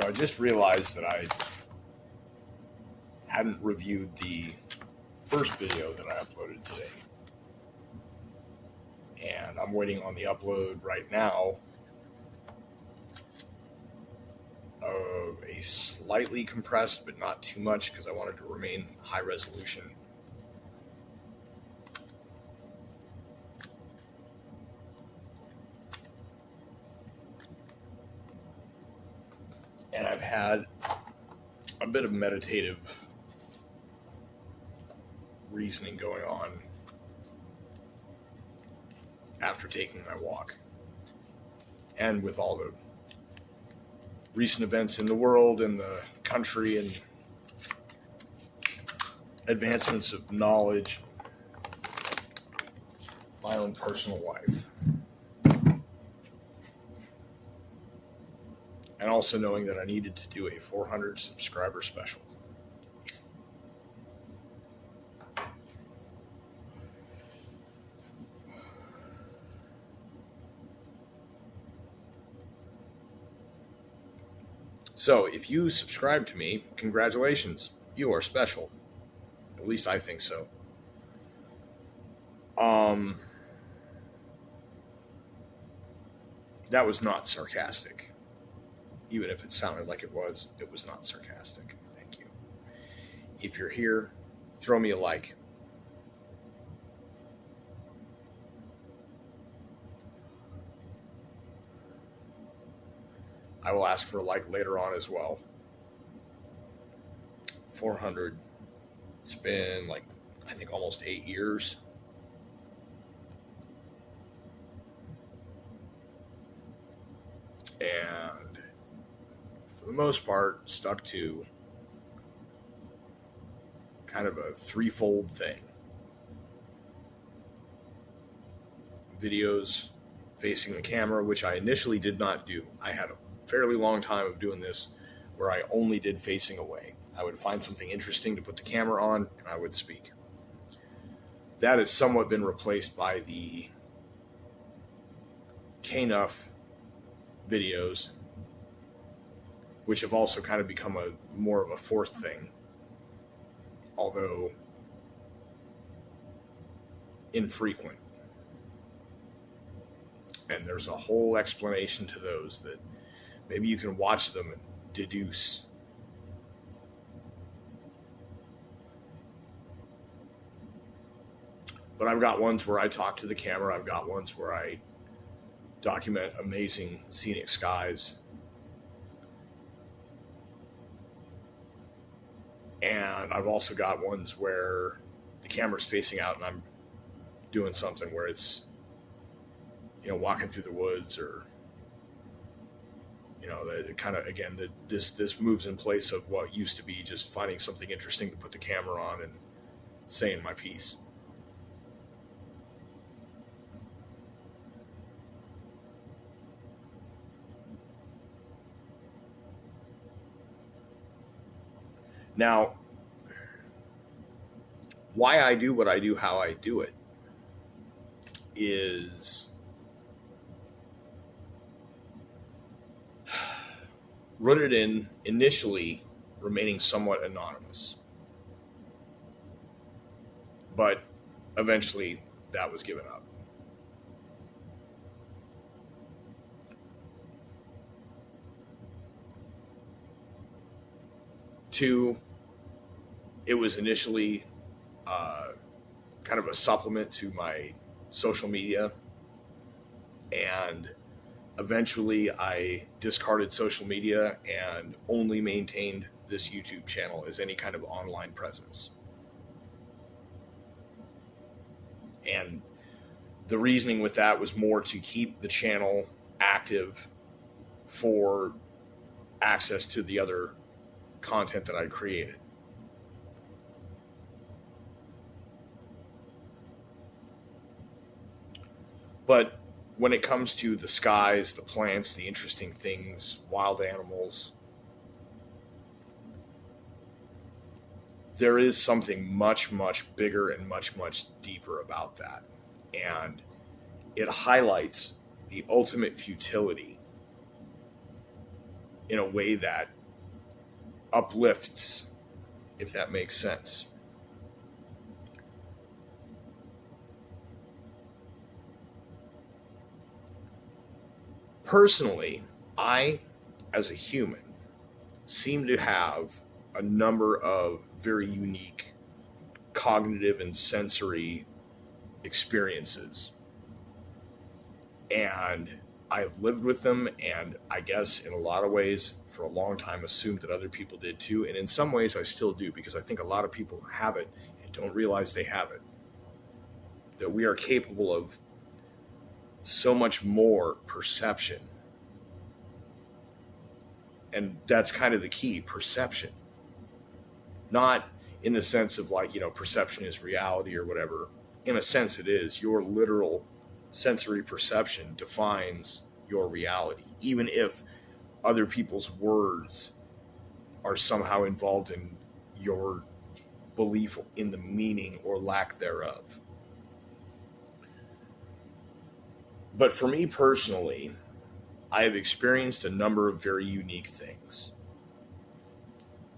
So I just realized that I hadn't reviewed the first video that I uploaded today. And I'm waiting on the upload right now of a slightly compressed, but not too much, because I wanted to remain high resolution. And I've had a bit of meditative reasoning going on after taking my walk. And with all the recent events in the world and the country and advancements of knowledge, my own personal life. And also knowing that I needed to do a 400 subscriber special. So if you subscribe to me, congratulations. You are special. At least I think so. That was not sarcastic. Even if it sounded like it was not sarcastic. Thank you. If you're here, throw me a like. I will ask for a like later on as well. 400. It's been like, I think almost 8 years. And for the most part, stuck to kind of a threefold thing. Videos facing the camera, which I initially did not do. I had a fairly long time of doing this where I only did facing away. I would find something interesting to put the camera on and I would speak. That has somewhat been replaced by the Knuff videos, which have also kind of become a more of a fourth thing, although infrequent. And there's a whole explanation to those that maybe you can watch them and deduce. But I've got ones where I talk to the camera. I've got ones where I document amazing scenic skies. And I've also got ones where the camera's facing out and I'm doing something where it's, walking through the woods, or it kind of, again, this moves in place of what used to be just finding something interesting to put the camera on and saying my piece. Now, why I do what I do, how I do it, is rooted in initially remaining somewhat anonymous. But eventually that was given up. Two, it was initially kind of a supplement to my social media, and eventually I discarded social media and only maintained this YouTube channel as any kind of online presence. And the reasoning with that was more to keep the channel active for access to the other content that I created. But when it comes to the skies, the plants, the interesting things, wild animals, there is something much, much bigger and much, much deeper about that. And it highlights the ultimate futility in a way that uplifts, if that makes sense. Personally, I, as a human, seem to have a number of very unique cognitive and sensory experiences. And I've lived with them, and I guess in a lot of ways, for a long time, assumed that other people did too. And in some ways, I still do, because I think a lot of people have it and don't realize they have it. That we are capable of so much more perception. And that's kind of the key, perception. Not in the sense of like, perception is reality or whatever. In a sense, it is. Your literal sensory perception defines your reality, even if other people's words are somehow involved in your belief in the meaning or lack thereof. But for me personally, I have experienced a number of very unique things.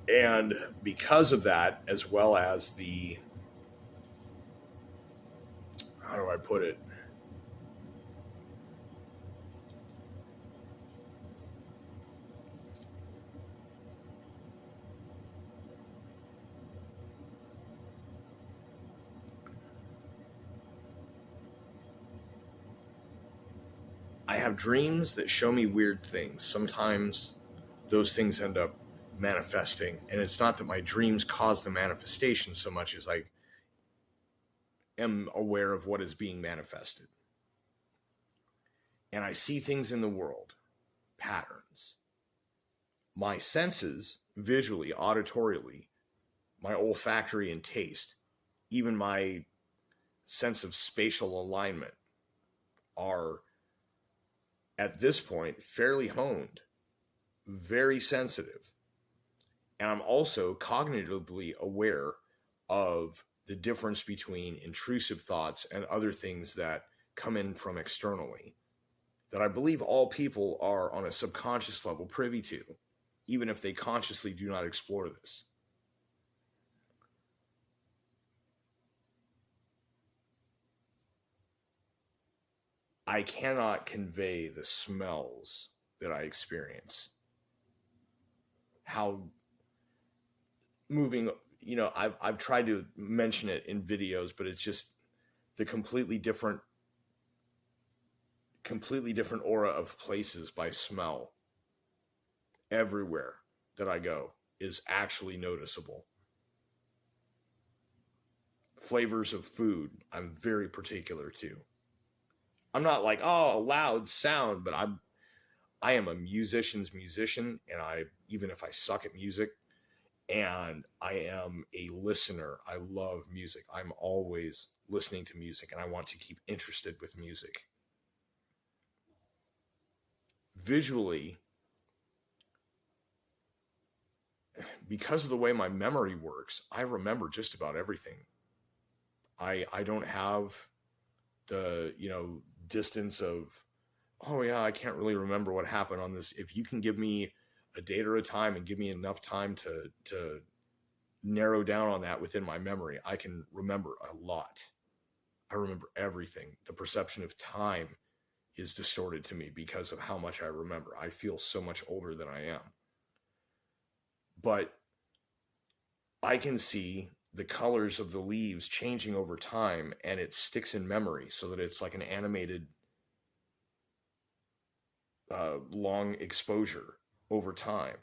And because of that, as well as the, how do I put it? I have dreams that show me weird things. Sometimes those things end up manifesting. And it's not that my dreams cause the manifestation so much as I am aware of what is being manifested. And I see things in the world, patterns. My senses, visually, auditorially, my olfactory and taste, even my sense of spatial alignment are, at this point, fairly honed, very sensitive. And I'm also cognitively aware of the difference between intrusive thoughts and other things that come in from externally, that I believe all people are on a subconscious level privy to, even if they consciously do not explore this. I cannot convey the smells that I experience. How moving, I've tried to mention it in videos, but it's just the completely different aura of places by smell everywhere that I go is actually noticeable. Flavors of food, I'm very particular to. I'm not like, oh, a loud sound, but I am a musician's musician, and even if I suck at music, and I am a listener. I love music. I'm always listening to music, and I want to keep interested with music. Visually, because of the way my memory works, I remember just about everything. I don't have the, distance of, oh yeah, I can't really remember what happened on this. If you can give me a date or a time and give me enough time to narrow down on that within my memory, I can remember a lot. I remember everything. The perception of time is distorted to me because of how much I remember. I feel so much older than I am. But I can see the colors of the leaves changing over time, and it sticks in memory so that it's like an animated long exposure over time.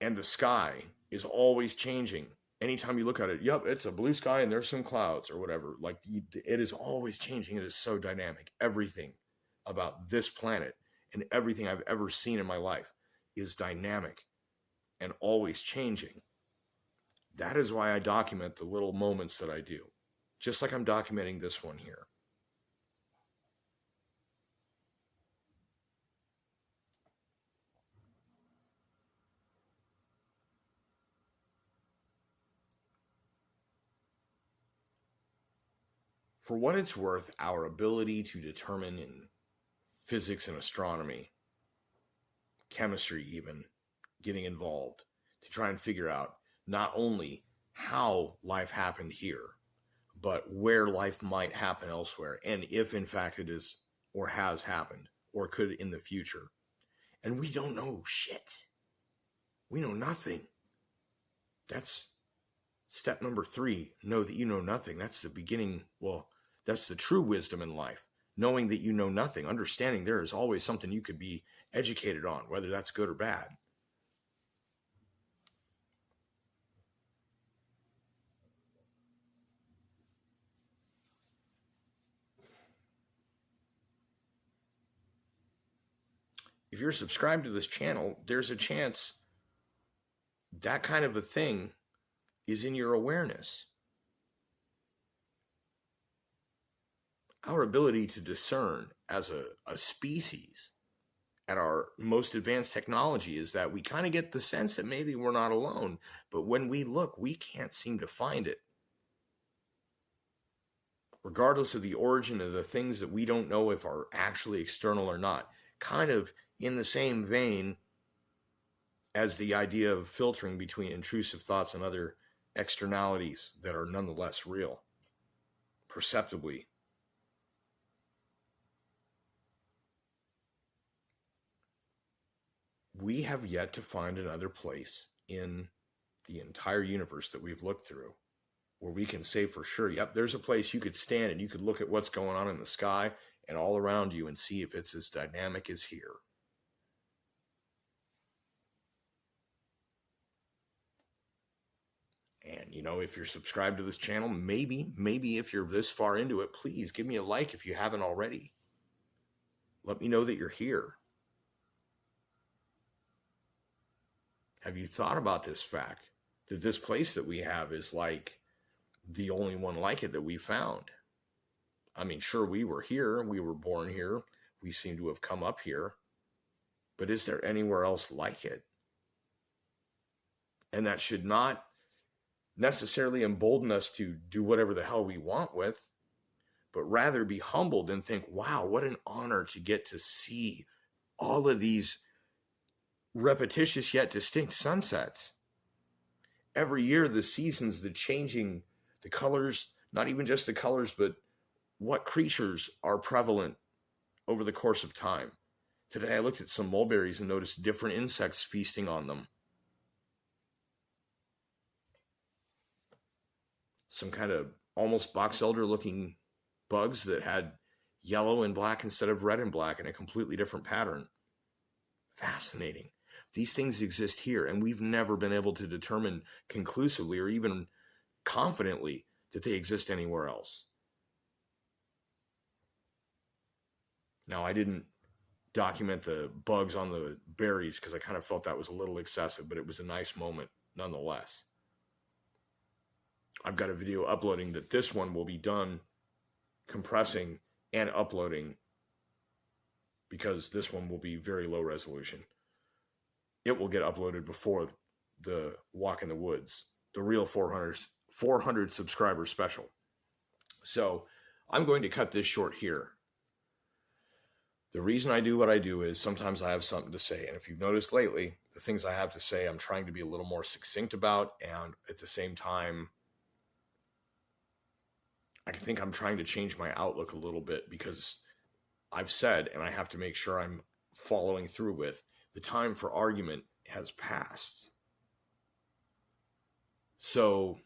And the sky is always changing. Anytime you look at it, yep, it's a blue sky and there's some clouds or whatever. Like, it is always changing. It is so dynamic. Everything about this planet and everything I've ever seen in my life is dynamic and always changing. That is why I document the little moments that I do, just like I'm documenting this one here. For what it's worth, our ability to determine in physics and astronomy chemistry even getting involved to try and figure out not only how life happened here, but where life might happen elsewhere, and if in fact it is or has happened or could in the future. And we don't know shit. We know nothing. That's step number 3. Know that you know nothing. That's the beginning. Well, that's the true wisdom in life. Knowing that you know nothing, understanding there is always something you could be educated on, whether that's good or bad. If you're subscribed to this channel, there's a chance that kind of a thing is in your awareness. Our ability to discern as a species at our most advanced technology is that we kind of get the sense that maybe we're not alone, but when we look, we can't seem to find it. Regardless of the origin of the things that we don't know if are actually external or not, kind of in the same vein as the idea of filtering between intrusive thoughts and other externalities that are nonetheless real, perceptibly. We have yet to find another place in the entire universe that we've looked through where we can say for sure, yep, there's a place you could stand and you could look at what's going on in the sky and all around you and see if it's as dynamic as here. And, you know, if you're subscribed to this channel, maybe if you're this far into it, please give me a like if you haven't already. Let me know that you're here. Have you thought about this fact that this place that we have is like the only one like it that we found? I mean, sure, we were here, we were born here, we seem to have come up here, but is there anywhere else like it? And that should not necessarily embolden us to do whatever the hell we want with, but rather be humbled and think, wow, what an honor to get to see all of these repetitious yet distinct sunsets. Every year, the seasons, the changing, the colors, not even just the colors, but what creatures are prevalent over the course of time. Today, I looked at some mulberries and noticed different insects feasting on them. Some kind of almost box elder looking bugs that had yellow and black instead of red and black in a completely different pattern. Fascinating. These things exist here, and we've never been able to determine conclusively or even confidently that they exist anywhere else. Now, I didn't document the bugs on the berries because I kind of felt that was a little excessive, but it was a nice moment nonetheless. I've got a video uploading that this one will be done compressing and uploading because this one will be very low resolution. It will get uploaded before the Walk in the Woods, the real 400 subscriber special. So I'm going to cut this short here. The reason I do what I do is sometimes I have something to say. And if you've noticed lately, the things I have to say, I'm trying to be a little more succinct about. And at the same time, I think I'm trying to change my outlook a little bit because I've said, and I have to make sure I'm following through with, the time for argument has passed. So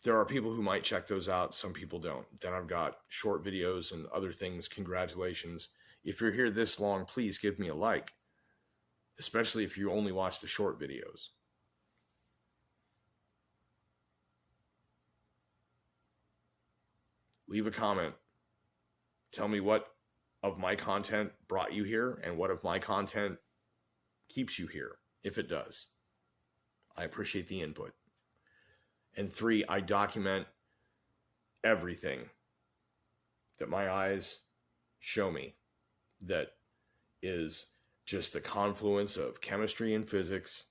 there are people who might check those out. Some people don't. Then I've got short videos and other things. Congratulations. If you're here this long, please give me a like, especially if you only watch the short videos. Leave a comment. Tell me what of my content brought you here and what of my content keeps you here, if it does. I appreciate the input. And 3, I document everything that my eyes show me that is just the confluence of chemistry and physics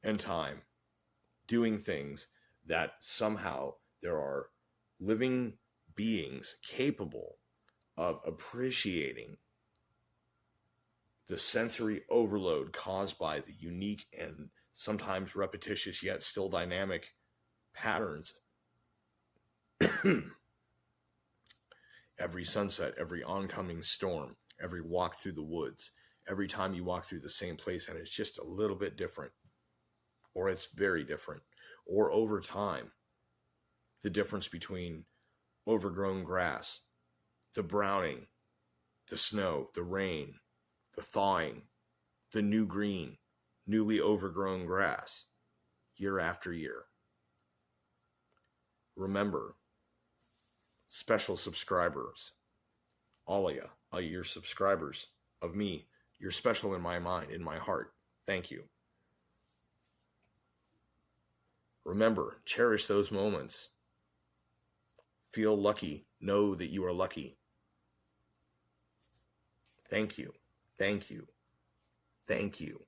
and time doing things that somehow there are living beings capable of appreciating the sensory overload caused by the unique and sometimes repetitious yet still dynamic patterns. Every sunset, every oncoming storm, every walk through the woods, every time you walk through the same place and it's just a little bit different, or it's very different, or over time, the difference between overgrown grass, the browning, the snow, the rain, the thawing, the new green, newly overgrown grass, year after year. Remember, special subscribers, all of you, you're subscribers of me. You're special in my mind, in my heart. Thank you. Remember, cherish those moments. Feel lucky. Know that you are lucky. Thank you. Thank you. Thank you.